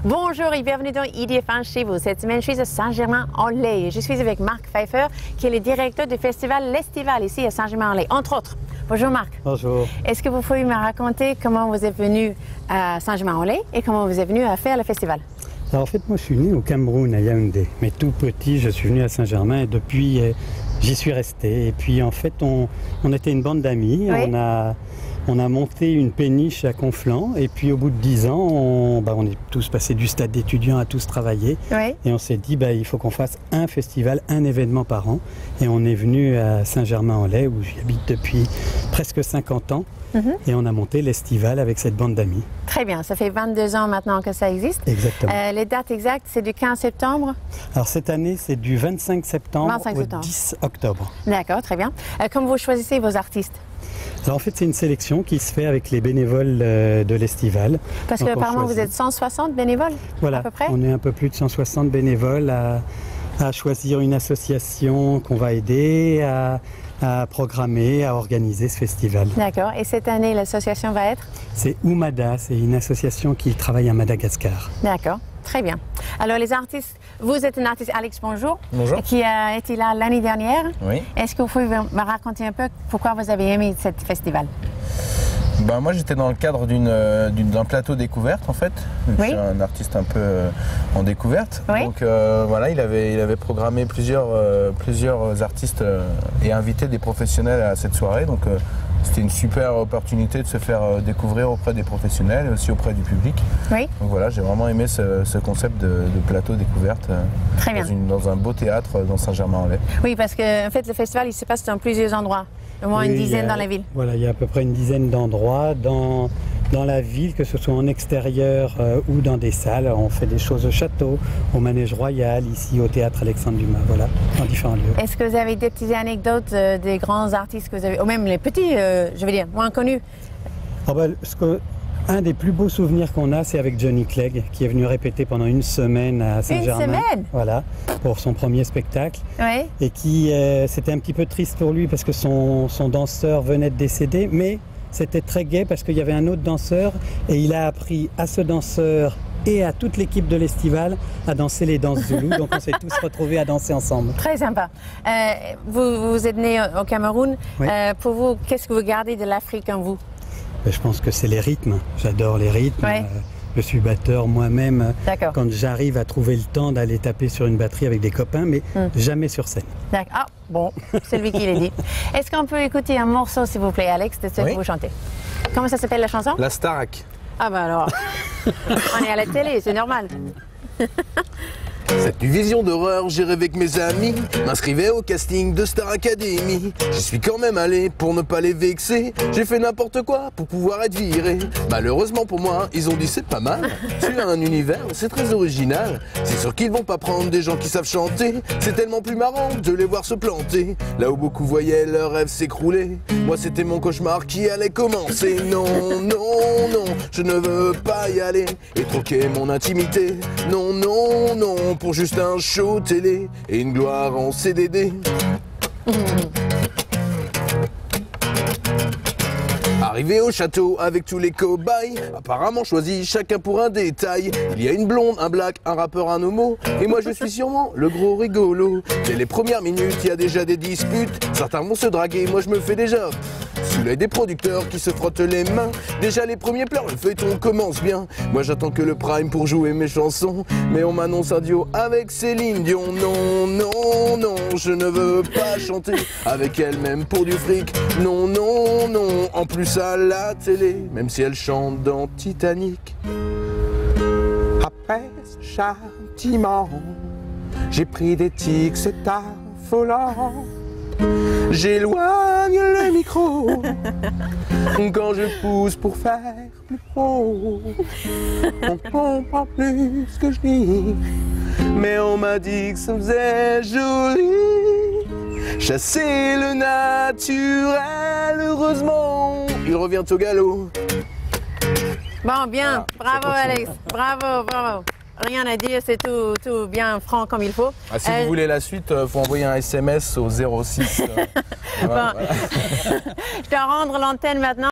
Bonjour et bienvenue dans IDFM chez vous. Cette semaine, je suis à Saint-Germain-en-Laye. Je suis avec Marc Pfeiffer, qui est le directeur du festival L'Estival ici à Saint-Germain-en-Laye, entre autres. Bonjour Marc. Bonjour. Est-ce que vous pouvez me raconter comment vous êtes venu à Saint-Germain-en-Laye et comment vous êtes venu à faire le festival? Alors en fait, moi je suis né au Cameroun, à Yaoundé. Mais tout petit, je suis venu à Saint-Germain et depuis, j'y suis resté. Et puis en fait, on était une bande d'amis. Oui. On a monté une péniche à Conflans et puis au bout de 10 ans, on est tous passés du stade d'étudiants à tous travailler. Oui. Et on s'est dit, il faut qu'on fasse un festival, un événement par an. Et on est venu à Saint-Germain-en-Laye où j'habite depuis presque 50 ans. Et on a monté l'Estival avec cette bande d'amis. Très bien, ça fait 22 ans maintenant que ça existe. Exactement. Les dates exactes, c'est du 15 septembre? Alors cette année, c'est du 25 septembre au 10 octobre. D'accord, très bien. Comment vous choisissez vos artistes? Alors en fait, c'est une sélection qui se fait avec les bénévoles de l'Estival. Parce qu'apparemment, vous êtes 160 bénévoles, voilà, à peu près? On est un peu plus de 160 bénévoles à choisir une association qu'on va aider, à programmer, à organiser ce festival. D'accord. Et cette année, l'association va être? C'est Oumada, c'est une association qui travaille à Madagascar. D'accord. Très bien. Alors les artistes, vous êtes un artiste, Alex, bonjour. Bonjour. Qui a été là l'année dernière. Oui. Est-ce que vous pouvez me raconter un peu pourquoi vous avez aimé ce festival? Moi j'étais dans le cadre d'un plateau découverte en fait. Je suis un artiste un peu en découverte. Oui. Donc voilà, il avait programmé plusieurs artistes et invité des professionnels à cette soirée. Donc c'était une super opportunité de se faire découvrir auprès des professionnels et aussi auprès du public. Oui. Donc voilà, j'ai vraiment aimé ce concept de plateau découverte. Très bien. Dans un beau théâtre dans Saint-Germain-en-Laye. Oui, parce que en fait le festival il se passe dans plusieurs endroits, au moins une dizaine dans la ville. Voilà, il y a à peu près une dizaine d'endroits dans la ville, que ce soit en extérieur ou dans des salles. On fait des choses au château, au Manège Royal, ici au théâtre Alexandre Dumas, voilà, dans différents lieux. Est-ce que vous avez des petites anecdotes des grands artistes que vous avez, ou même les petits, je veux dire, moins connus? Un des plus beaux souvenirs qu'on a, c'est avec Johnny Clegg, qui est venu répéter pendant une semaine à Saint-Germain. Une semaine? Voilà, pour son premier spectacle. Oui. Et qui, c'était un petit peu triste pour lui parce que son danseur venait de décéder, mais c'était très gai parce qu'il y avait un autre danseur et il a appris à ce danseur et à toute l'équipe de l'Estival à danser les danses zoulou. Donc on s'est tous retrouvés à danser ensemble. Très sympa. Vous êtes né au Cameroun. Oui. Pour vous, qu'est-ce que vous gardez de l'Afrique en vous? Je pense que c'est les rythmes. J'adore les rythmes. Ouais. Je suis batteur moi-même. D'accord. Quand j'arrive à trouver le temps d'aller taper sur une batterie avec des copains, mais jamais sur scène. D'accord. Ah, bon, c'est lui qui l'a dit. Est-ce qu'on peut écouter un morceau, s'il vous plaît, Alex, de ce que vous chantez? Comment ça s'appelle la chanson? La Starac. Ah ben alors, on est à la télé, c'est normal. Cette vision d'horreur, j'ai rêvé que mes amis m'inscrivaient au casting de Star Academy. J'y suis quand même allé pour ne pas les vexer. J'ai fait n'importe quoi pour pouvoir être viré. Malheureusement pour moi, ils ont dit c'est pas mal. Tu as un univers, c'est très original. C'est sûr qu'ils vont pas prendre des gens qui savent chanter. C'est tellement plus marrant de les voir se planter. Là où beaucoup voyaient leurs rêves s'écrouler, moi c'était mon cauchemar qui allait commencer. Non, non, non, je ne veux pas y aller et troquer mon intimité. Non, non, non, pour juste un show télé et une gloire en CDD. Arrivé au château avec tous les cobayes, apparemment choisis chacun pour un détail. Il y a une blonde, un black, un rappeur, un homo, et moi je suis sûrement le gros rigolo. Dès les premières minutes, il y a déjà des disputes. Certains vont se draguer, moi je me fais déjà sous l'œil des producteurs qui se frottent les mains. Déjà les premiers pleurs, le feuilleton commence bien. Moi j'attends que le prime pour jouer mes chansons, mais on m'annonce un duo avec Céline Dion. Non, non, non, je ne veux pas chanter avec elle même pour du fric. Non, non, non, en plus à la télé, même si elle chante dans Titanic. Après ce châtiment, j'ai pris des tics, c'est affolant. J'éloigne le micro quand je pousse pour faire plus pro. On comprend plus ce que je dis, mais on m'a dit que ça faisait joli. Chasser le naturel, heureusement, il revient au galop. Bon, bien, Voilà, bravo Alex, bravo, bravo. Rien à dire, c'est tout bien franc comme il faut. Ah, si vous voulez la suite, il faut envoyer un SMS au 06. Bon. Je dois rendre l'antenne maintenant.